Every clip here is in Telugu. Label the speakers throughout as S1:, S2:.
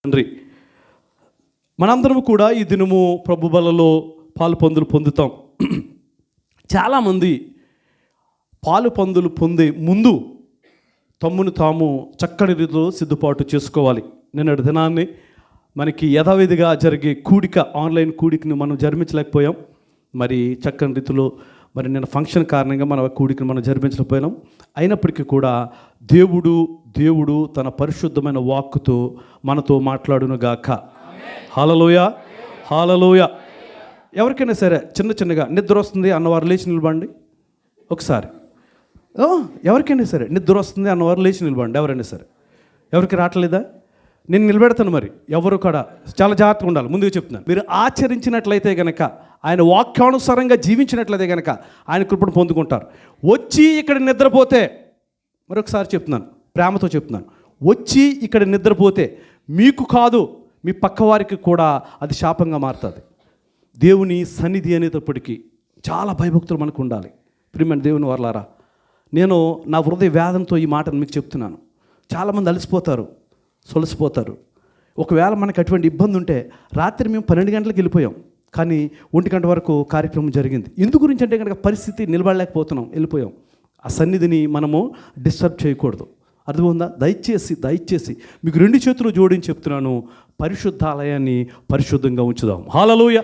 S1: తండ్రి, మనందరం కూడా ఈ దినము ప్రభు బలలో పాలు పందులు పొందుతాం. చాలామంది పాలు పందులు పొందే ముందు తమ్మును తాము చక్కని రీతిలో సిద్ధపాటు చేసుకోవాలి. నిన్నటి దినాన్ని మనకి యథావిధిగా జరిగే కూడిక, ఆన్లైన్ కూడికను మనం జరిపించలేకపోయాం. మరి చక్కని రీతిలో మరి నిన్న ఫంక్షన్ కారణంగా మన కూడికను మనం జరిపించలేకపోయాం. అయినప్పటికీ కూడా దేవుడు తన పరిశుద్ధమైన వాక్కుతో మనతో మాట్లాడునుగాక. హల్లెలూయ, హల్లెలూయ. ఎవరికైనా సరే చిన్నగా నిద్ర వస్తుంది అన్నవారు లేచి నిలబండి ఒకసారి. ఎవరికైనా సరే నిద్ర వస్తుంది అన్నవారు లేచి నిలబండి. ఎవరైనా సరే. ఎవరికి రావట్లేదా? నేను నిలబెడతాను. మరి ఎవరు కూడా చాలా జాగ్రత్తగా ఉండాలి. ముందుగా చెప్తున్నాను, మీరు ఆచరించినట్లయితే కనుక, ఆయన వాక్యానుసారంగా జీవించినట్లయితే కనుక ఆయన కృపను పొందుకుంటారు. వచ్చి ఇక్కడ నిద్రపోతే, మరొకసారి చెప్తున్నాను, ప్రేమతో చెప్తున్నాను, వచ్చి ఇక్కడ నిద్రపోతే మీకు కాదు, మీ పక్కవారికి కూడా అది శాపంగా మారుతుంది. దేవుని సన్నిధి అనేటప్పటికీ చాలా భయభక్తులు మనకు ఉండాలి. ప్రియమైన దేవుని వర్లారా, నేను నా హృదయ వేదంతో ఈ మాటను మీకు చెప్తున్నాను. చాలామంది అలసిపోతారు, సొలసిపోతారు. ఒకవేళ మనకు అటువంటి ఇబ్బంది ఉంటే, రాత్రి మేము 12 గంటలకు వెళ్ళిపోయాం, కానీ 1 గంట వరకు కార్యక్రమం జరిగింది. ఎందు గురించి అంటే కనుక పరిస్థితి నిలబడలేకపోతున్నాం, వెళ్ళిపోయాం. ఆ సన్నిధిని మనము డిస్టర్బ్ చేయకూడదు. అర్థమైందా? దయచేసి మీకు 2 చేతులు జోడించి చెప్తున్నాను, పరిశుద్ధాలయాన్ని పరిశుద్ధంగా ఉంచుదాం. హల్లెలూయ,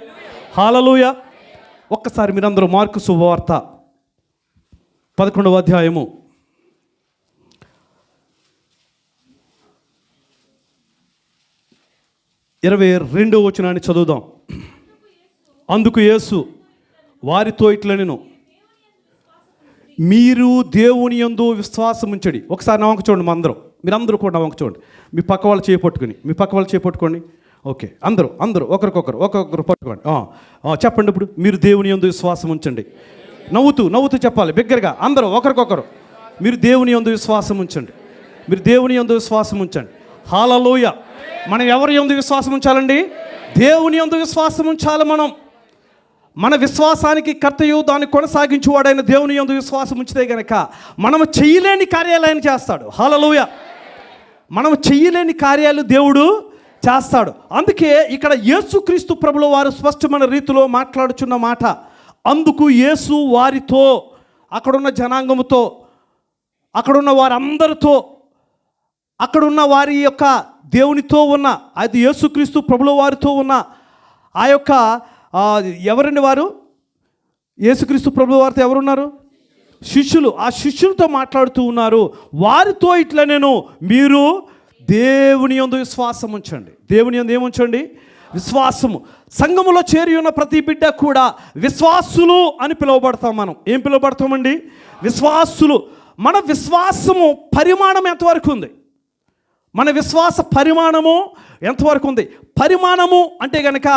S1: హల్లెలూయ. ఒక్కసారి మీరందరూ మార్కు శుభవార్త 11వ అధ్యాయము 22వ వచనాన్ని చదువుదాం. అందుకు యేసు వారితో ఇట్లనెను, మీరు దేవుని యందు విశ్వాసం ఉంచండి. ఒకసారి నా వంక చూడండి. మీరందరూ కూడా నా వంక చూడండి. మీ పక్క వాళ్ళు చేపట్టుకోండి. ఓకే, అందరూ ఒకరికొకరు పట్టుకోండి. చెప్పండి. ఇప్పుడు మీరు దేవుని యందు విశ్వాసం ఉంచండి. నవ్వుతూ చెప్పాలి బిగ్గరగా. అందరూ ఒకరికొకరు, మీరు దేవుని యందు విశ్వాసం ఉంచండి. హల్లెలూయ. మనం ఎవరి యందు విశ్వాసం ఉంచాలండి? దేవుని యందు విశ్వాసం ఉంచాలి. మన విశ్వాసానికి కర్తయు దాన్ని కొనసాగించువాడైన దేవుని యందు విశ్వాసం ఉంచితే గనక మనము చెయ్యలేని కార్యాలు ఆయన చేస్తాడు. హల్లెలూయ. మనం చెయ్యలేని కార్యాలు దేవుడు చేస్తాడు. అందుకే ఇక్కడ యేసుక్రీస్తు ప్రభుల వారు స్పష్టమైన రీతిలో మాట్లాడుచున్న మాట, అందుకు యేసు వారితో, అక్కడున్న జనాంగముతో, అక్కడున్న వారందరితో, అక్కడున్న వారి యొక్క దేవునితో ఉన్న, అది యేసుక్రీస్తు ప్రభుల వారితో ఉన్న ఆ యొక్క ఎవరండి వారు? యేసుక్రీస్తు ప్రభుల వారితో ఎవరున్నారు? శిష్యులు. ఆ శిష్యులతో మాట్లాడుతూ ఉన్నారు. వారితో ఇట్లా నేను, మీరు దేవుని యందు విశ్వాసం ఉంచండి. దేవుని యందు ఏముంచండి? విశ్వాసము. సంఘములో చేరి ఉన్న ప్రతి బిడ్డ కూడా విశ్వాసులు అని పిలువబడతాం. మనం ఏం పిలువబడతామండి? విశ్వాసులు. మన విశ్వాసము పరిమాణం ఎంతవరకు ఉంది? మన విశ్వాస పరిమాణము ఎంతవరకు ఉంది? పరిమాణము అంటే కనుక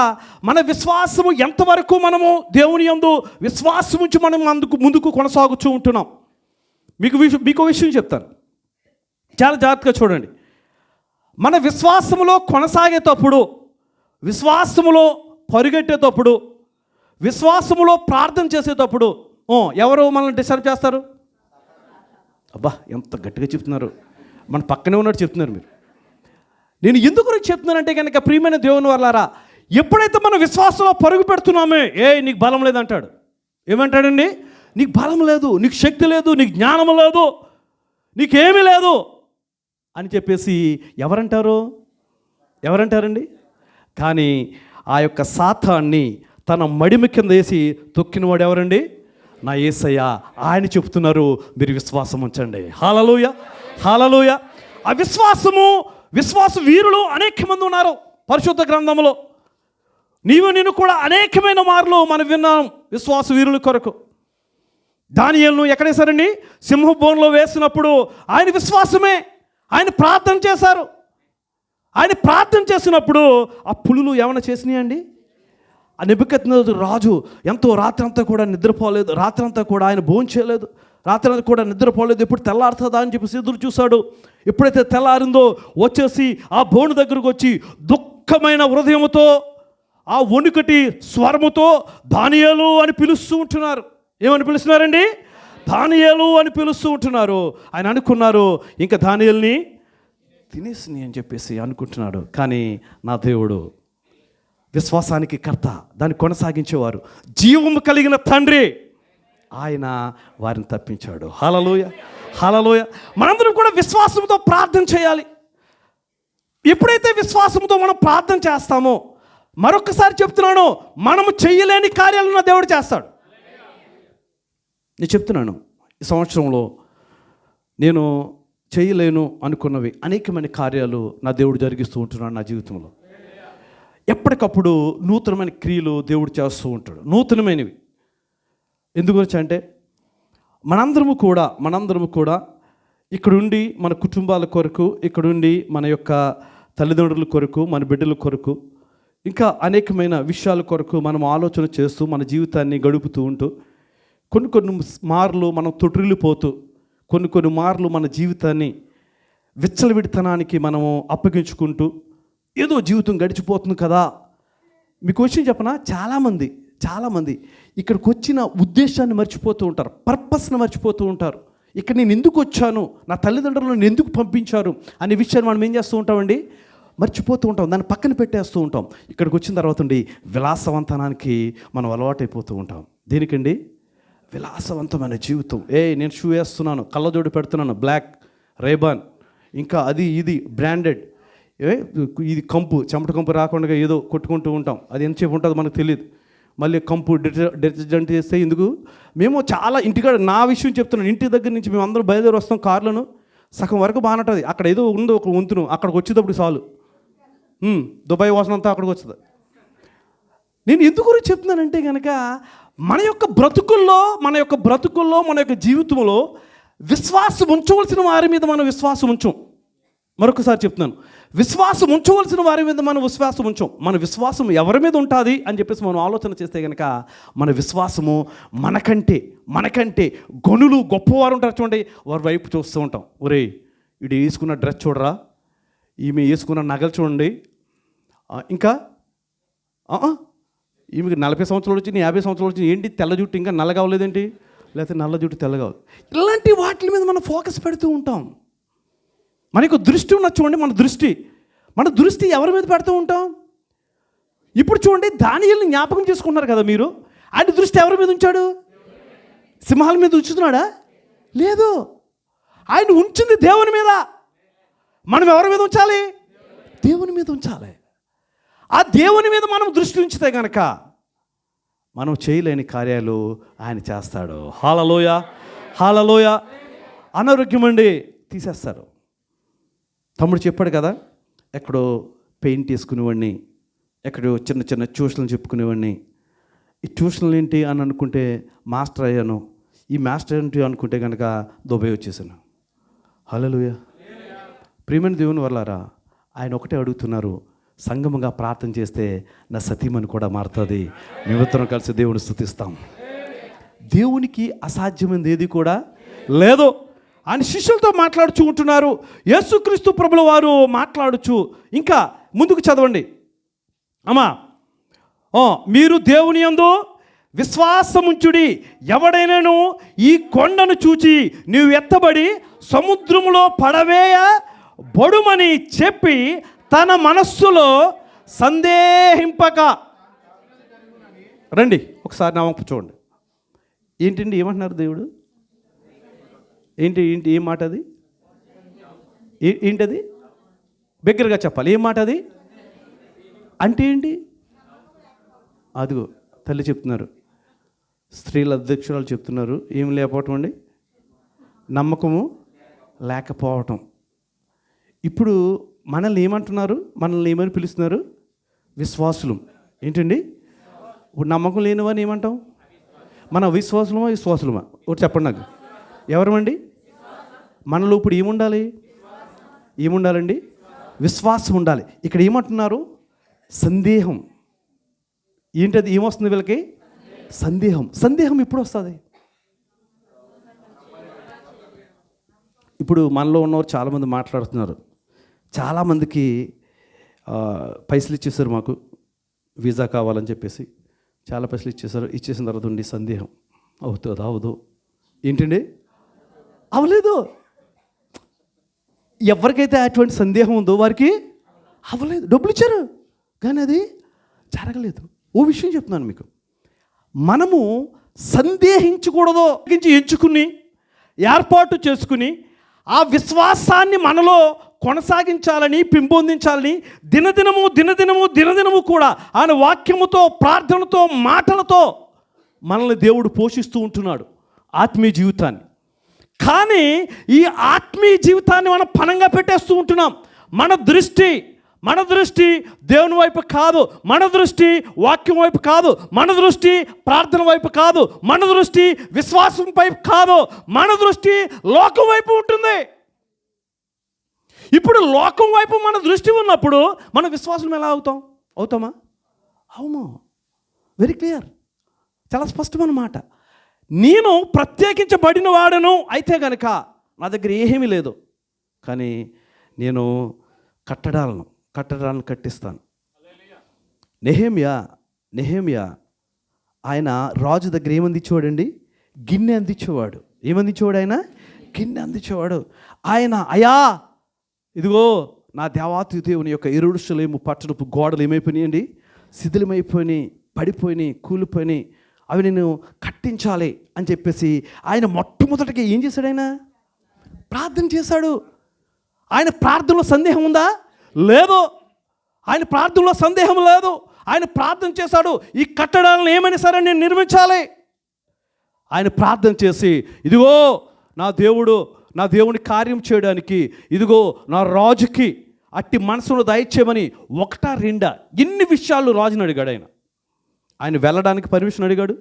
S1: మన విశ్వాసము ఎంతవరకు మనము దేవుని యందు విశ్వాసం ఉంచి మనం ముందుకు కొనసాగుతూ ఉంటున్నాం. మీకు విషయం చెప్తాను, చాలా జాగ్రత్తగా చూడండి. మన విశ్వాసములో కొనసాగేటప్పుడు, విశ్వాసములో పరిగెట్టేటప్పుడు, విశ్వాసములో ప్రార్థన చేసేటప్పుడు ఎవరు మనల్ని డిస్టర్బ్ చేస్తారు? అబ్బా, ఎంత గట్టిగా చెప్తున్నారు. మన పక్కనే ఉన్నట్టు చెప్తున్నారు మీరు. నేను ఎందుకు గురించి చెప్తున్నానంటే కనుక, ప్రియమైన దేవుని వర్లారా, ఎప్పుడైతే మనం విశ్వాసంలో పరుగు పెడుతున్నామే, నీకు బలం లేదంటాడు. ఏమంటాడండి? నీకు బలం లేదు, నీకు శక్తి లేదు, నీకు జ్ఞానం లేదు, నీకేమీ లేదు అని చెప్పేసి ఎవరంటారండి? కానీ ఆ యొక్క సాతాన్ని తన మడిమ కింద వేసి తొక్కినవాడు ఎవరండి? నా యేసయ్య. ఆయన చెప్తున్నారు, మీరు విశ్వాసం ఉంచండి. హల్లెలూయ, హల్లెలూయ. ఆ విశ్వాస వీరులు అనేక మంది ఉన్నారు పరిశుద్ధ గ్రంథంలో. నేను కూడా అనేకమైన మార్లు మనం విన్నాం విశ్వాస వీరుల కొరకు. దానియేలును ఎక్కడేశారండి? సింహబోన్లో వేసినప్పుడు ఆయన విశ్వాసమే. ఆయన ప్రార్థన చేశారు. ఆయన ప్రార్థన చేసినప్పుడు ఆ పులులు ఏమైనా చేసినాయండి? ఆ నెబుకద్నెజరు రాజు ఎంతో రాత్రంతా కూడా నిద్రపోలేదు, రాత్రంతా కూడా ఆయన భోంచేయలేదు, రాత్రి కూడా నిద్రపోలేదు. ఎప్పుడు తెల్లారుతుందా అని చెప్పేసి ఎదురు చూశాడు. ఎప్పుడైతే తెల్లారిందో వచ్చేసి ఆ బోను దగ్గరకు వచ్చి దుఃఖమైన హృదయముతో, ఆ వణుకటి స్వరముతో దానియేలు అని పిలుస్తూ ఉంటున్నారు. ఏమని పిలుస్తున్నారండి? దానియేలు అని పిలుస్తూ ఉంటున్నారు. ఆయన అనుకున్నారు, ఇంకా దానియేలుని తినేసి అని చెప్పేసి అనుకుంటున్నాడు. కానీ నా దేవుడు విశ్వాసానికి కర్త, దాన్ని కొనసాగించేవారు, జీవము కలిగిన తండ్రి, ఆయన వారిని తప్పించాడు. హల్లెలూయా, హల్లెలూయా. మనందరం కూడా విశ్వాసంతో ప్రార్థన చేయాలి. ఎప్పుడైతే విశ్వాసంతో మనం ప్రార్థన చేస్తామో, మరొకసారి చెప్తున్నాను, మనము చేయలేని కార్యాలను నా దేవుడు చేస్తాడు. నేను చెప్తున్నాను, ఈ సంవత్సరంలో నేను చేయలేను అనుకున్నవి అనేకమైన కార్యాలు నా దేవుడు జరిగిస్తూ ఉంటున్నాడు నా జీవితంలో. ఎప్పటికప్పుడు నూతనమైన క్రియలు దేవుడు చేస్తూ ఉంటాడు, నూతనమైనవి. ఎందుకు అంటే మనందరము కూడా ఇక్కడుండి మన కుటుంబాల కొరకు, ఇక్కడుండి మన యొక్క తల్లిదండ్రుల కొరకు, మన బిడ్డల కొరకు, ఇంకా అనేకమైన విషయాల కొరకు మనం ఆలోచన చేస్తూ మన జీవితాన్ని గడుపుతూ ఉంటూ కొన్ని మార్లు మనం తొట్టిల్లిపోతూ, కొన్ని మార్లు మన జీవితాన్ని విచ్చలవిడితనానికి మనము అప్పగించుకుంటూ ఏదో జీవితం గడిచిపోతుంది కదా. మీకు విషయం చెప్పనా, చాలామంది ఇక్కడికి వచ్చిన ఉద్దేశాన్ని మర్చిపోతూ ఉంటారు, పర్పస్ని మర్చిపోతూ ఉంటారు. ఇక్కడ నేను ఎందుకు వచ్చాను, నా తల్లిదండ్రులను నేను ఎందుకు పంపించారు అనే విషయాన్ని మనం ఏం చేస్తూ ఉంటామండి, మర్చిపోతూ ఉంటాం, దాన్ని పక్కన పెట్టేస్తూ ఉంటాం. ఇక్కడికి వచ్చిన తర్వాత ఉండి విలాసవంతనానికి మనం అలవాటైపోతూ ఉంటాం. దేనికండి? విలాసవంతమైన జీవితం. నేను షూ వేస్తున్నాను, కళ్ళజోడు పెడుతున్నాను, బ్లాక్ రేబాన్, ఇంకా అది ఇది బ్రాండెడ్, ఇది కంపు, చెమట కంపు రాకుండా ఏదో కొట్టుకుంటూ ఉంటాం. అది ఎంతసేపు ఉంటుందో మనకు తెలియదు. మళ్ళీ కంపు డిటర్జెంట్ చేస్తే ఎందుకు? మేము చాలా ఇంటికాడ, నా విషయం చెప్తున్నాను, ఇంటి దగ్గర నుంచి మేము అందరూ బయలుదేరి వస్తాం కార్లను, సగం వరకు బాగుంటుంది, అక్కడ ఏదో ఉందో ఒక వంతును, అక్కడికి వచ్చేటప్పుడు చాలు దుబాయ్ వాసన అంతా అక్కడికి వస్తుంది. నేను ఎందుకు గురించి చెప్తున్నానంటే కనుక మన యొక్క బ్రతుకుల్లో మన యొక్క జీవితంలో విశ్వాసం ఉంచవలసిన వారి మీద మనం విశ్వాసం ఉంచాం. మరొకసారి చెప్తున్నాను, విశ్వాసం ఉంచవలసిన వారి మీద మనం విశ్వాసం ఉంచాం. మన విశ్వాసం ఎవరి మీద ఉంటుంది అని చెప్పేసి మనం ఆలోచన చేస్తే కనుక మన విశ్వాసము మనకంటే గనులు గొప్పవారు ఉంటారు చూడండి, వారి వైపు చూస్తూ ఉంటాం. ఒరే వీడు వేసుకున్న డ్రెస్ చూడరా, ఈమె వేసుకున్న నగలు చూడండి, ఇంకా ఈమెకి 40 సంవత్సరాలు వచ్చింది, 50 సంవత్సరాలు వచ్చింది, ఏంటి తెల్ల జుట్టు ఇంకా నల్ల కావలేదేంటి, లేకపోతే నల్ల జుట్టు తెల్ల కావాలి. ఇలాంటి వాటి మీద మనం ఫోకస్ పెడుతూ ఉంటాం. మనకు దృష్టి ఉన్న చూడండి, మన దృష్టి ఎవరి మీద పెడుతూ ఉంటాం? ఇప్పుడు చూడండి, దానియేలుని జ్ఞాపకం చేసుకున్నారు కదా మీరు, ఆయన దృష్టి ఎవరి మీద ఉంచాడు? సింహాల మీద ఉంచుతున్నాడా? లేదు, ఆయన ఉంచింది దేవుని మీద. మనం ఎవరి మీద ఉంచాలి? దేవుని మీద ఉంచాలి. ఆ దేవుని మీద మనం దృష్టి ఉంచితే కనుక మనం చేయలేని కార్యాలు ఆయన చేస్తాడు. హల్లెలూయా, హల్లెలూయా. అనారోగ్యం అండి, తీసేస్తారు. తమ్ముడు చెప్పాడు కదా, ఎక్కడో పెయింట్ వేసుకునేవాడిని, ఎక్కడో చిన్న ట్యూషన్లు చెప్పుకునేవాడిని. ఈ ట్యూషన్లు ఏంటి అని అనుకుంటే మాస్టర్ అయ్యాను, ఈ మాస్టర్ ఏంటి అనుకుంటే కనుక దుబాయ్ వచ్చేసాను. హల్లెలూయా. ప్రియమైన దేవుని వల్లారా, ఆయన ఒకటే అడుగుతున్నారు, సంగముగా ప్రార్థన చేస్తే నా సతీమణి కూడా మారుతుంది, మేమిద్దరం కలిసి దేవుని స్తుతిస్తాం. దేవునికి అసాధ్యమైనది ఏది కూడా లేదు. ఆయన శిష్యులతో మాట్లాడుచూ ఉంటున్నారు. యేసుక్రీస్తు ప్రభుల వారు మాట్లాడుచు ఇంకా ముందుకు చదవండి అమ్మా. మీరు దేవుని యందు విశ్వాసముంచుడి, ఎవడైనాను ఈ కొండను చూచి నీవు ఎత్తబడి సముద్రములో పడవేయ బడుమని చెప్పి తన మనస్సులో సందేహింపక. రండి ఒకసారి నా వంపు చూడండి. ఏంటండి ఏమంటున్నారు దేవుడు? ఏంటి ఏం మాట అది? ఏంటది? బిగ్గరగా చెప్పాలి, ఏం మాట అది? అంటే ఏంటి? అదిగో తల్లి చెప్తున్నారు, స్త్రీల అధ్యక్షురాలు చెప్తున్నారు, ఏం లేకపోవటం అండి, నమ్మకము లేకపోవటం. ఇప్పుడు మనల్ని ఏమంటున్నారు? మనల్ని ఏమని పిలుస్తున్నారు? విశ్వాసులు. ఏంటండి? ఇప్పుడు నమ్మకం లేనివని ఏమంటాం? మన విశ్వాసులమా? ఒకటి చెప్పండి నాకు, ఎవరమండి? మనలో ఇప్పుడు ఏముండాలండి? విశ్వాసం ఉండాలి. ఇక్కడ ఏమంటున్నారు? సందేహం. ఏంటది? ఏమొస్తుంది వీళ్ళకి? సందేహం ఎప్పుడు వస్తుంది? ఇప్పుడు మనలో ఉన్నవారు చాలామంది మాట్లాడుతున్నారు, చాలామందికి పైసలు ఇచ్చేసారు, మాకు వీసా కావాలని చెప్పేసి చాలా పైసలు ఇచ్చేసారు. ఇచ్చేసిన తర్వాత ఉండి సందేహం, అవుతుందా అవదు, ఏంటండి అవ్వలేదు. ఎవరికైతే అటువంటి సందేహం ఉందో వారికి అవ్వలేదు, డబ్బులు ఇచ్చారు కానీ అది జరగలేదు. ఓ విషయం చెప్తున్నాను మీకు, మనము సందేహించకూడదో ఎంచుకుని ఏర్పాటు చేసుకుని ఆ విశ్వాసాన్ని మనలో కొనసాగించాలని, పెంపొందించాలని దినదినము కూడా ఆయన వాక్యముతో, ప్రార్థనతో, మాటలతో మనల్ని దేవుడు పోషిస్తూ ఉంటున్నాడు ఆత్మీయ జీవితాన్ని. కానీ ఈ ఆత్మీయ జీవితాన్ని మనం పణంగా పెట్టేస్తూ ఉంటున్నాం. మన దృష్టి దేవుని వైపు కాదు, మన దృష్టి వాక్యం వైపు కాదు, మన దృష్టి ప్రార్థన వైపు కాదు, మన దృష్టి విశ్వాసం వైపు కాదు, మన దృష్టి లోకం వైపు ఉంటుంది. ఇప్పుడు లోకం వైపు మన దృష్టి ఉన్నప్పుడు మన విశ్వాసం ఎలా అవుతామా? అవుమో, వెరీ క్లియర్, చాలా స్పష్టమైన మాట. నేను ప్రత్యేకించబడిన వాడను అయితే గనక నా దగ్గర ఏమీ లేదు, కానీ నేను కట్టడాలను కట్టిస్తాను. నెహెమ్యా ఆయన రాజు దగ్గర ఏమందించేవాడండి? గిన్నె అందించేవాడు. ఏమందించేవాడు ఆయన? గిన్నె అందించేవాడు. ఆయన, అయ్యా ఇదిగో నా దేవాతి దేవుని యొక్క యెరూషలేము పట్టణపు గోడలు ఏమైపోయినాయండి? శిథిలమైపోయినాయి, పడిపోయినాయి, కూలిపోయినాయి, అవి నేను కట్టించాలి అని చెప్పేసి ఆయన మొట్టమొదటిగా ఏం చేశాడు? ఆయన ప్రార్థన చేశాడు. ఆయన ప్రార్థనలో సందేహం ఉందా? లేదు. ఆయన ప్రార్థనలో సందేహం లేదు. ఆయన ప్రార్థన చేశాడు, ఈ కట్టడాలను ఏమైనా సరే నేను నిర్మించాలి. ఆయన ప్రార్థన చేసి, ఇదిగో నా దేవుని కార్యం చేయడానికి, ఇదిగో నా రాజుకి అట్టి మనసును దయచేయమని 1-2 ఎన్ని విషయాలు రాజుని అడిగాడు. ఆయన వెళ్ళడానికి పర్మిషన్ అడిగాడు,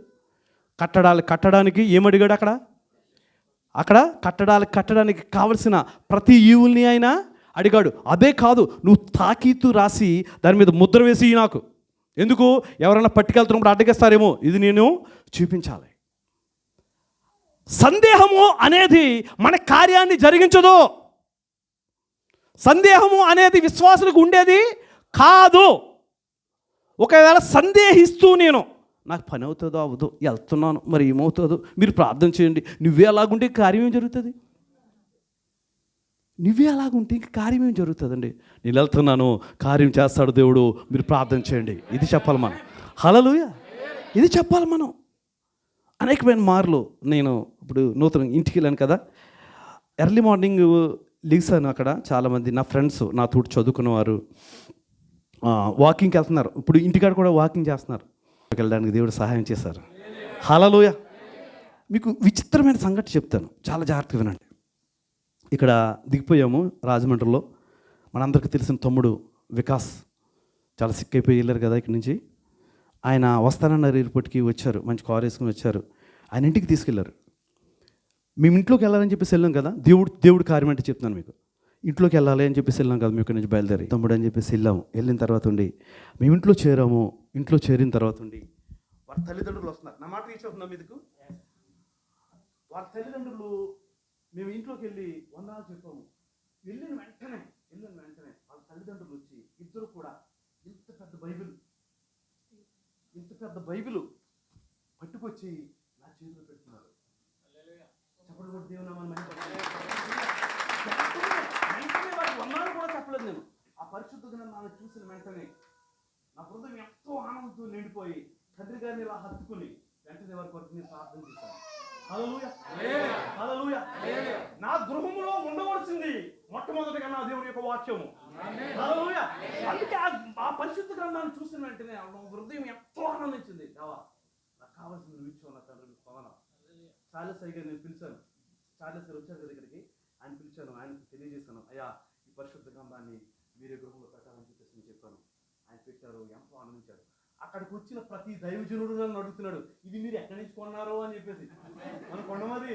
S1: కట్టడాలు కట్టడానికి ఏమడిగాడు? అక్కడ కట్టడాలు కట్టడానికి కావలసిన ప్రతి ఈవుల్ని ఆయన అడిగాడు. అదే కాదు, నువ్వు తాకీతు రాసి దాని మీద ముద్ర వేసి నాకు, ఎందుకు? ఎవరైనా పట్టుకెళ్తున్నప్పుడు అడ్డగిస్తారేమో, ఇది నేను చూపించాలి. సందేహము అనేది మన కార్యాన్ని జరిగించదు. సందేహము అనేది విశ్వాసులకు ఉండేది కాదు. ఒకవేళ సందేహిస్తూ నాకు పని అవుతుందో అవ్వదో, వెళ్తున్నాను మరి ఏమవుతుందో, మీరు ప్రార్థన చేయండి, నువ్వే అలాగుంటే కార్యం ఏం జరుగుతుంది? నువ్వే అలాగుంటే ఇంక కార్యం ఏం జరుగుతుందండి? నేను వెళ్తున్నాను, కార్యం చేస్తాడు దేవుడు, మీరు ప్రార్థన చేయండి, ఇది చెప్పాలి మనం. హల్లెలూయా, ఇది చెప్పాలి మనం. అనేకమైన మార్లు నేను ఇప్పుడు నూతన ఇంటికి వెళ్ళాను కదా, ఎర్లీ మార్నింగ్ లిగ్సాను. అక్కడ చాలామంది నా ఫ్రెండ్స్, నా తోటి చదువుకున్నవారు వాకింగ్కి వెళ్తున్నారు. ఇప్పుడు ఇంటికాడ కూడా వాకింగ్ చేస్తున్నారు. వెళ్ళడానికి దేవుడు సహాయం చేశారు. హల్లెలూయా. మీకు విచిత్రమైన సంగతి చెప్తాను, చాలా జాగ్రత్తగా వినండి. ఇక్కడ దిగిపోయాము రాజమండ్రిలో. మనందరికీ తెలిసిన తమ్ముడు వికాస్ చాలా సిక్ అయిపోయి వెళ్ళారు కదా ఇక్కడి నుంచి. ఆయన వస్తానన్నారు, ఎయిర్పోర్ట్కి వచ్చారు, మంచి కార్ వేసుకుని వచ్చారు. ఆయన ఇంటికి తీసుకెళ్లారు. మేము ఇంట్లోకి వెళ్ళాలని చెప్పేసి వెళ్ళాం కదా, దేవుడు కార్యం అంటే చెప్తున్నాను మీకు. ఇంట్లోకి వెళ్ళాలి అని చెప్పేసి వెళ్ళాం కదా, మేము ఇక్కడి నుంచి బయలుదేరి తమ్ముడు అని చెప్పేసి వెళ్ళాము. వెళ్ళిన తర్వాత ఉండి మేము ఇంట్లో చేరాము. ఇంట్లో చేరిన తర్వాత ఉండి వారి తల్లిదండ్రులు వస్తున్నారు. నా మాట రీచ్ అవుతుందా మీదకు? వారి తల్లిదండ్రులు, మేము ఇంట్లోకి వెళ్ళి వందనాలు చెప్పాము. వెళ్ళిన వెంటనే వాళ్ళ తల్లిదండ్రులు వచ్చి ఇద్దరు కూడా ఇంత పెద్ద బైబిల్ పట్టుకొచ్చి నా చేతిలో పెడుతున్నారు. చెప్పడం కూడా దేవునామాన్ని వెంటనే వారికి వందనాలు కూడా చెప్పలేదు నేను. ఆ పరిశుద్ధ గ్రంథాన్ని చూసిన వెంటనే నా హృదయం ఎంతో ఆనందంతో నిండిపోయి తండ్రి గారిని ఇలా హత్తుకుని వెంటనే వారి కొరకు నేను ప్రార్థన చేశాను. హల్లెలూయా, హల్లెలూయా. నా గృహంలో ఉండవలసింది మొట్టమొదటిగా నా దేవుని యొక్క వాక్యము. హల్లెలూయా. అందుకే ఆ పరిశుద్ధ గ్రంథాన్ని చూసిన వెంటనే హృదయం ఎంతో ఆనందించింది. దేవా, నాకు కావాల్సింది నువ్వు ఇచ్చావు నా తండ్రి, పవన. చార్లెస్ అయ్యి నేను పిలిచాను. చార్లెస్ గారు వచ్చారు కదా ఇక్కడికి, ఆయన పిలిచాను, ఆయనకు తెలియజేశాను, అయ్యా ఈ పరిశుద్ధ గ్రంథాన్ని మీరే గృహంలో పెట్టాలని చెప్పేసి నేను చెప్పాను. ఆయన పెట్టారు, ఎంతో ఆనందించారు. అక్కడికి వచ్చిన ప్రతి దైవజనుడు నన్ను అడుగుతున్నాడు, ఇది మీరు ఎక్కడి నుంచి కొన్నారో అని చెప్పేసి. మనం కొనమది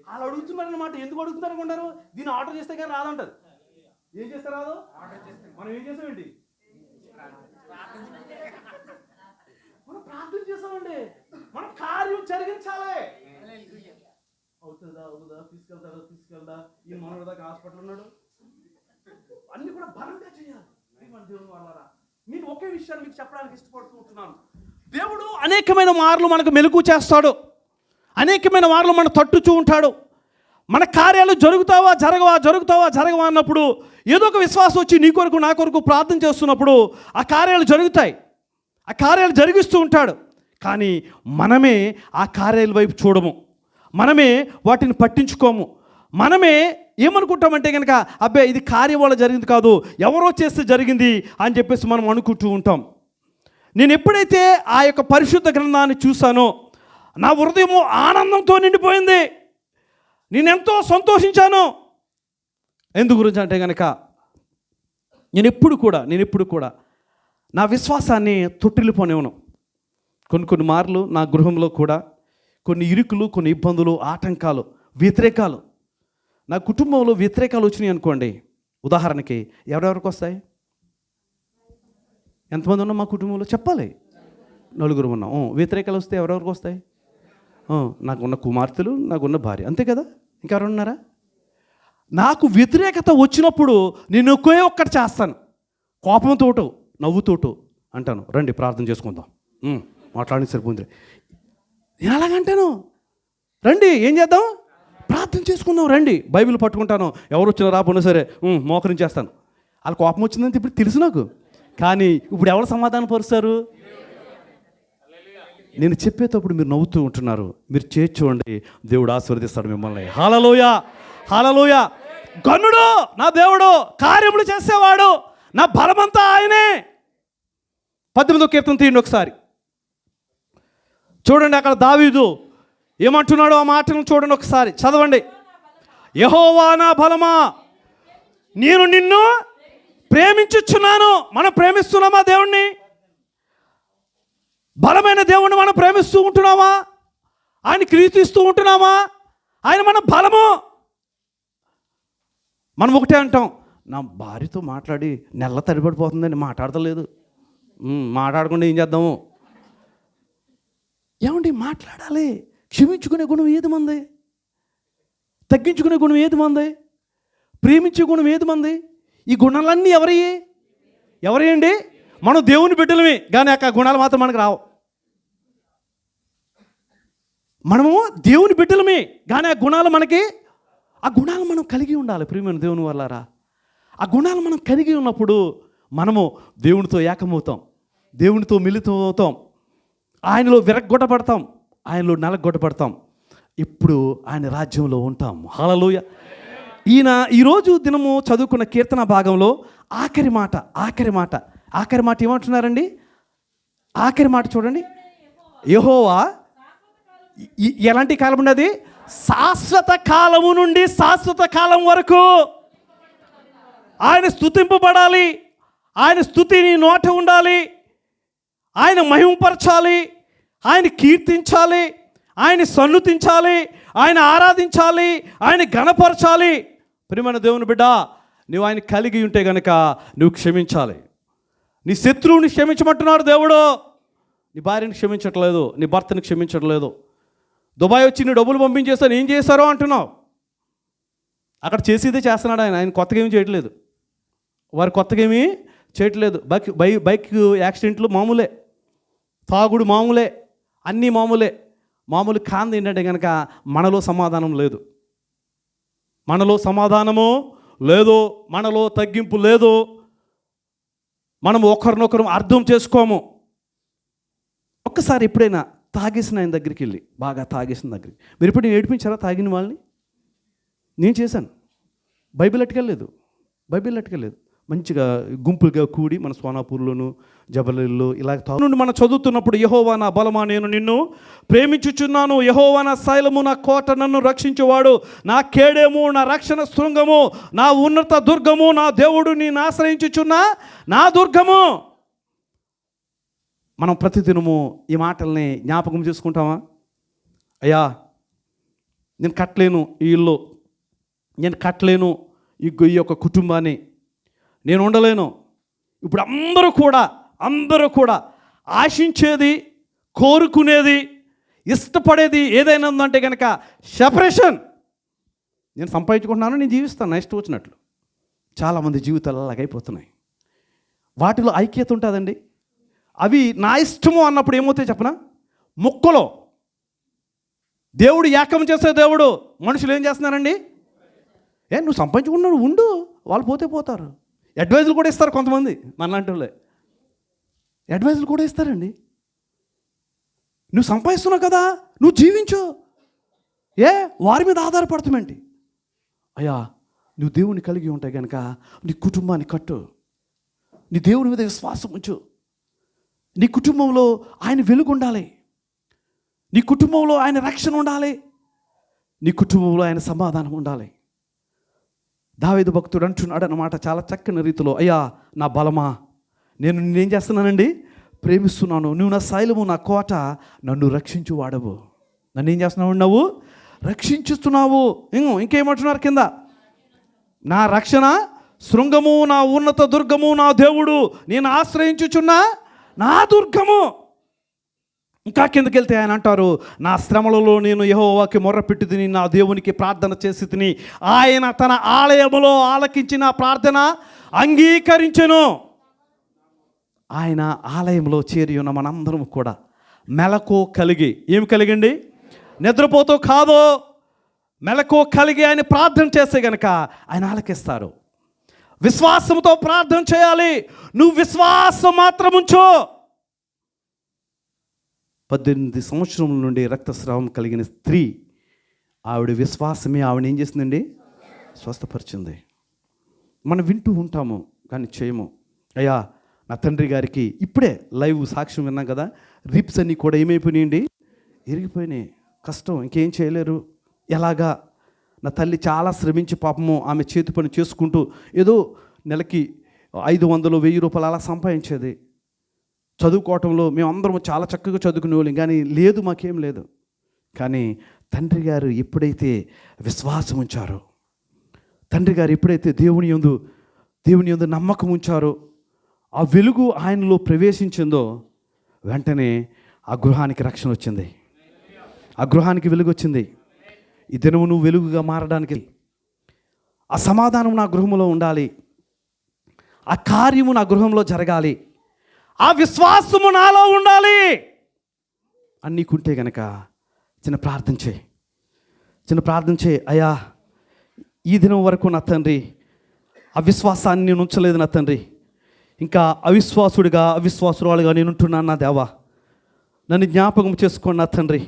S1: వాళ్ళు అడుగుతున్నారన్నమాట. ఎందుకు అడుగుతున్నారు అనుకుంటారు? దీన్ని ఆర్డర్ చేస్తే కానీ రాదంటారు. ఏం చేస్తే రాదు? మనం ఏం చేసామండి? మనం ప్రార్థన చేసామండి. మనం కార్యం జరిగించాలి. అవుతుందా తీసుకెళ్తా ఈ మనోడు దాకా హాస్పిటల్ ఉన్నాడు, అన్ని కూడా బలంగా చేయాలి. మన దేవుని వాళ్ళరా, నేను ఒకే విషయాన్ని మీకు చెప్పడానికి ఇష్టపడుతూ ఉంటున్నాను. దేవుడు అనేకమైన మార్లు మనకు మెలుగు చేస్తాడు, అనేకమైన మార్లు మనం తట్టుచూ ఉంటాడు. మన కార్యాలు జరుగుతావా జరగవా అన్నప్పుడు ఏదో ఒక విశ్వాసం వచ్చి నీ కొరకు నా కొరకు ప్రార్థన చేస్తున్నప్పుడు ఆ కార్యాలు జరుగుతాయి, ఆ కార్యాలు జరిగిస్తూ ఉంటాడు. కానీ మనమే ఆ కార్యాల వైపు చూడము, మనమే వాటిని పట్టించుకోము. మనమే ఏమనుకుంటామంటే కనుక అబ్బే ఇది కార్యం వల్ల జరిగింది కాదు, ఎవరో చేస్తే జరిగింది అని చెప్పేసి మనం అనుకుంటూ ఉంటాం. నేను ఎప్పుడైతే ఆ యొక్క పరిశుద్ధ గ్రంథాన్ని చూశానో నా హృదయము ఆనందంతో నిండిపోయింది. నేను ఎంతో సంతోషించాను. ఎందు గురించి అంటే కనుక నేను ఎప్పుడు కూడా నా విశ్వాసాన్ని తొట్టిల్లిపోనివ్వను. కొన్ని మార్లు నా గృహంలో కూడా కొన్ని ఇరుకులు, కొన్ని ఇబ్బందులు, ఆటంకాలు, వ్యతిరేకాలు, నా కుటుంబంలో వ్యతిరేకాలు వచ్చినాయి అనుకోండి. ఉదాహరణకి ఎవరెవరికి వస్తాయి? ఎంతమంది ఉన్నాం మా కుటుంబంలో? చెప్పాలి. 4 ఉన్నాం. వ్యతిరేకాలు వస్తే ఎవరెవరికి వస్తాయి? నాకున్న కుమార్తెలు, నాకున్న భార్య, అంతే కదా. ఇంకెవరు ఉన్నారా? నాకు వ్యతిరేకత వచ్చినప్పుడు నేను ఒక్కటి చేస్తాను. కోపంతోటో నవ్వుతోటో అంటాను, రండి ప్రార్థన చేసుకుందాం, మాట్లాడి సరిపోతుంది. నేను అలాగంటాను, రండి ఏం చేద్దాం, ప్రార్థన చేసుకుందాం రండి. బైబిల్ పట్టుకుంటాను, ఎవరు వచ్చినా రాకుండా సరే మోకరించేస్తాను. వాళ్ళ కోపం వచ్చిందంటే ఇప్పుడు తెలుసు నాకు. కానీ ఇప్పుడు ఎవరు సమాధానం పరుస్తారు? నేను చెప్పేటప్పుడు మీరు నవ్వుతూ ఉంటున్నారు, మీరు చేసి చూడండి, దేవుడు ఆశీర్వదిస్తాడు మిమ్మల్ని. హల్లెలూయా, హల్లెలూయా. గనుడు నా దేవుడు, కార్యములు చేసేవాడు, నా బలమంతా ఆయనే. 18వ కీర్తన తీయండి ఒకసారి, చూడండి అక్కడ దావీదు ఏమంటున్నాడో ఆ మాటను చూడండి ఒకసారి, చదవండి. యెహోవా నా బలమా, నేను నిన్ను ప్రేమించుచున్నాను. మనం ప్రేమిస్తున్నామా దేవుణ్ణి? బలమైన దేవుణ్ణి మనం ప్రేమిస్తూ ఉంటున్నామా? ఆయన కీర్తిస్తూ ఉంటున్నామా? ఆయన మన బలము. మనం ఒకటే అంటాం, నా భార్యతో మాట్లాడి నెల తడిపడిపోతుందని మాట్లాడతలేదు, మాట్లాడకుండా ఏం చేద్దాము? ఏమండి, మాట్లాడాలి. క్షమించుకునే గుణం ఏది మంది? తగ్గించుకునే గుణం ఏది మంది? ప్రేమించే గుణం ఏది మంది? ఈ గుణాలన్నీ ఎవరేయండి? మనం దేవుని బిడ్డలమే, కానీ ఆ గుణాలు మాత్రం మనకు రావు. మనము దేవుని బిడ్డలమే, కానీ ఆ గుణాలు మనం కలిగి ఉండాలి. ప్రియమైన దేవుని వల్లారా, ఆ గుణాలు మనం కలిగి ఉన్నప్పుడు మనము దేవునితో ఏకమవుతాం, దేవునితో మిళితం అవుతాం, ఆయనలో విరగ్గొట్టబడతాం, ఆయనలో నలగొట్టబడతాం. ఇప్పుడు ఆయన రాజ్యంలో ఉంటాం. హల్లెలూయా. ఈరోజు దినము చదువుకున్న కీర్తన భాగంలో ఆఖరి మాట ఏమంటున్నారండి? ఆఖరి మాట చూడండి. యెహోవా ఎలాంటి కాలం ఉన్నది? శాశ్వత కాలము నుండి శాశ్వత కాలం వరకు ఆయన స్తుతింపబడాలి. ఆయన స్తుతి నీ నోట ఉండాలి. ఆయన మహిమపరచాలి, ఆయన కీర్తించాలి, ఆయన సన్నుతించాలి, ఆయన ఆరాధించాలి, ఆయన ఘనపరచాలి. ప్రియమైన దేవుని బిడ్డ, నువ్వు ఆయన కలిగి ఉంటే గనక నువ్వు క్షమించాలి. నీ శత్రువుని క్షమించమంటున్నాడు దేవుడు. నీ భార్యని క్షమించట్లేదు, నీ భర్తని క్షమించట్లేదు. దుబాయ్ వచ్చి నీ డబ్బులు పంపించేస్తాను, ఏం చేస్తారో అంటున్నావు. అక్కడ చేసేదే చేస్తున్నాడు ఆయన కొత్తగా ఏమీ చేయట్లేదు. వారు కొత్తగా ఏమీ చేయట్లేదు. బైక్ యాక్సిడెంట్లు మామూలే, తాగుడు మామూలే, అన్నీ మామూలు కాంది ఏంటంటే కనుక మనలో సమాధానం లేదు, మనలో తగ్గింపు లేదు, మనం ఒకరినొకరు అర్థం చేసుకోము. ఒక్కసారి ఎప్పుడైనా తాగేసిన ఆయన దగ్గరికి వెళ్ళి, బాగా తాగేసిన దగ్గరికి, మీరు ఎప్పుడు ఏడిపించారా తాగిన వాళ్ళని? నేను చేశాను. బైబిల్ అట్టుకెళ్ళలేదు, మంచిగా గుంపులుగా కూడి మన సోనాపూర్లోను జబలీల్లో ఇలా నుండి మనం చదువుతున్నప్పుడు, యెహోవా నా బలమా, నేను నిన్ను ప్రేమించుచున్నాను. యెహోవా నా శైలము, నా కోట, నన్ను రక్షించేవాడు, నా కేడెము, నా రక్షణ శృంగము, నా ఉన్నత దుర్గము, నా దేవుడు, నేను ఆశ్రయించుచున్న నా దుర్గము. మనం ప్రతిదినము ఈ మాటల్ని జ్ఞాపకం చేసుకుంటామా? అయ్యా, నేను కట్టలేను ఈ ఇల్లు, నేను కట్టలేను ఈ యొక్క కుటుంబాన్ని, నేను ఉండలేను. ఇప్పుడు అందరూ కూడా ఆశించేది, కోరుకునేది, ఇష్టపడేది ఏదైనా ఉందంటే కనుక సెపరేషన్. నేను సంపాదించుకుంటున్నాను, నేను జీవిస్తాను నెక్స్ట్ వచ్చినట్లు. చాలామంది జీవితాలు అలాగైపోతున్నాయి. వాటిలో ఐక్యత ఉంటుందండి. అవి నా ఇష్టము అన్నప్పుడు ఏమవుతాయి చెప్పనా? ముక్కలో దేవుడు ఏకం చేసే దేవుడు. మనుషులు ఏం చేస్తున్నారండి? నువ్వు సంపాదించుకున్నాడు ఉండు, వాళ్ళు పోతే పోతారు. అడ్వైజులు కూడా ఇస్తారు కొంతమంది, మనలాంటి వాళ్ళే అడ్వైజులు కూడా ఇస్తారండి. నువ్వు సంపాదిస్తున్నావు కదా, నువ్వు జీవించు, వారి మీద ఆధారపడతామేంటి? అయ్యా, నువ్వు దేవుని కలిగి ఉంటాయి కనుక నీ కుటుంబాన్ని కట్టు, నీ దేవుని మీద విశ్వాసం ఉంచు, నీ కుటుంబంలో ఆయన వెలుగు ఉండాలి, నీ కుటుంబంలో ఆయన రక్షణ ఉండాలి, నీ కుటుంబంలో ఆయన సమాధానం ఉండాలి. దావీదు భక్తుడు అంటున్నాడు అన్నమాట చాలా చక్కని రీతిలో, అయ్యా నా బలమా, నేనేం చేస్తున్నానండి? ప్రేమిస్తున్నాను. నువ్వు నా శైలము, నా కోట, నన్ను రక్షించు వాడవు. నన్ను ఏం చేస్తున్నావు? నువ్వు రక్షించుతున్నావు. ఇంకేమంటున్నారు కింద? నా రక్షణ శృంగము, నా ఉన్నత దుర్గము, నా దేవుడు, నేను ఆశ్రయించుచున్నా నా దుర్గము. ఇంకా కిందకి వెళ్తే ఆయన అంటారు, నా శ్రమలలో నేను యెహోవాకి మొర్రపెట్టి తిని, నా దేవునికి ప్రార్థన చేసి తిని, ఆయన తన ఆలయములో ఆలకించిన ప్రార్థన అంగీకరించెను. ఆయన ఆలయంలో చేరి ఉన్న మనందరం కూడా మెలకు కలిగి, ఏమి కలిగండి? నిద్రపోతూ కాదో, మెలకు కలిగి ఆయన ప్రార్థన చేస్తే గనక ఆయన ఆలకిస్తారు. విశ్వాసంతో ప్రార్థన చేయాలి. నువ్వు విశ్వాసం మాత్రం ఉంచు. 18 సంవత్సరముల నుండి రక్తస్రావం కలిగిన స్త్రీ, ఆవిడ విశ్వాసమే ఆవిడ ఏం చేసిందండి? స్వస్థపరిచింది. మనం వింటూ ఉంటాము కానీ చేయము. అయ్యా నా తండ్రి గారికి ఇప్పుడే లైవ్ సాక్ష్యం విన్నాం కదా, రిప్స్ అన్నీ కూడా ఏమైపోయినాయండి? ఇరిగిపోయినాయి. కష్టం, ఇంకేం చేయలేరు. ఎలాగా? నా తల్లి చాలా శ్రమించి పాపము ఆమె చేతి పని చేసుకుంటూ ఏదో నెలకి 500, 1000 రూపాయలు అలా సంపాదించేది. చదువుకోవటంలో మేమందరం చాలా చక్కగా చదువుకునే వాళ్ళం, కానీ లేదు, మాకేం లేదు. కానీ తండ్రి గారు ఎప్పుడైతే విశ్వాసం ఉంచారో, తండ్రి గారు ఎప్పుడైతే దేవుని యందు నమ్మకం ఉంచారో, ఆ వెలుగు ఆయనలో ప్రవేశించిందో వెంటనే ఆ గృహానికి రక్షణ వచ్చింది, ఆ గృహానికి వెలుగు వచ్చింది. ఈ దినము నువ్వు వెలుగుగా మారడానికి ఆ సమాధానం నా గృహంలో ఉండాలి, ఆ కార్యము నా గృహంలో జరగాలి, ఆ విశ్వాసము నాలో ఉండాలి అని నీకుంటే గనక చిన్న ప్రార్థన చేయి. అయ్యా ఈ దినం వరకు నా తండ్రి అవిశ్వాసాన్ని నేను ఉంచలేదు నా తండ్రి, ఇంకా అవిశ్వాసురాలుగా నేను ఉంటున్నాను నా దేవా, నన్ను జ్ఞాపకం చేసుకోండి నా తండ్రి.